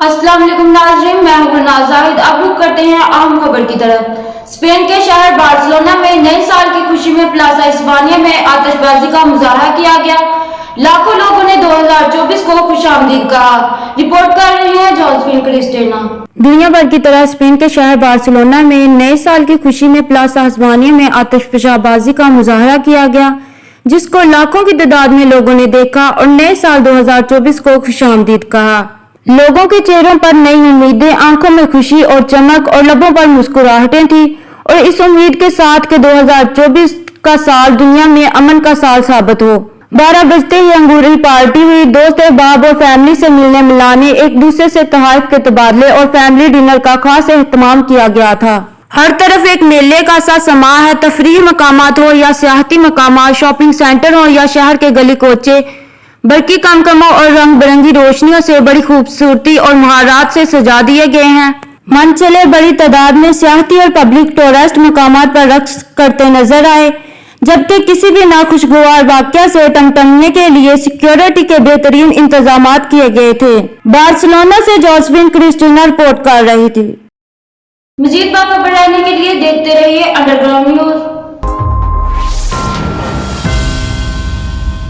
अस्सलाम वालेकुम नाज़रीन, मैं हूं गुलनाज़ जाहिद। अब रुख करते हैं अहम खबर की तरफ। स्पेन के शहर बार्सिलोना में नए साल की खुशी में प्लाजा इस्पानिया में आतिशबाजी का मुजाहरा किया गया। लाखों लोगों ने 2024 को खुशामदीद कहा। रिपोर्ट कर रही है जोसेफिन क्रिस्टीना। दुनिया भर की तरह स्पेन के शहर बार्सिलोना में नए साल की खुशी में प्लाजा इस्पानिया में आतिशबाजी का मुजाहरा किया गया, जिसको लाखों की तादाद में लोगों ने देखा और नए साल 2024 को खुशामदीद कहा। लोगों के चेहरों पर नई उम्मीदें, आंखों में खुशी और चमक और लबों पर मुस्कुराहटें थी, और इस उम्मीद के साथ कि 2024 का साल दुनिया में अमन का साल साबित हो। 12 बजते ही अंगूरी पार्टी हुई। दोस्त अहबाब और फैमिली से मिलने मिलाने, एक दूसरे से तोहफे के तबादले और फैमिली डिनर का खास एहतमाम किया गया था। हर तरफ एक मेले का सा समा है। तफरीही मकामात हो या सियाहती मकामात, शॉपिंग सेंटर हो या शहर के गली कोचे, बरकी कमकमों और रंग बिरंगी रोशनियों से बड़ी खूबसूरती और महारात से सजा दिए गए हैं। मन चले बड़ी तादाद में सियाहती और पब्लिक टूरिस्ट मकामात पर रक्स करते नजर आए, जबकि किसी भी नाखुशगवार वाकया से टंटने के लिए सिक्योरिटी के बेहतरीन इंतजामात किए गए थे। बार्सिलोना से जोसेफिन क्रिस्टीना रिपोर्ट कर रही थी। मजीद बाखबर रहने के लिए देखते रहिए अंडरग्राउंड न्यूज।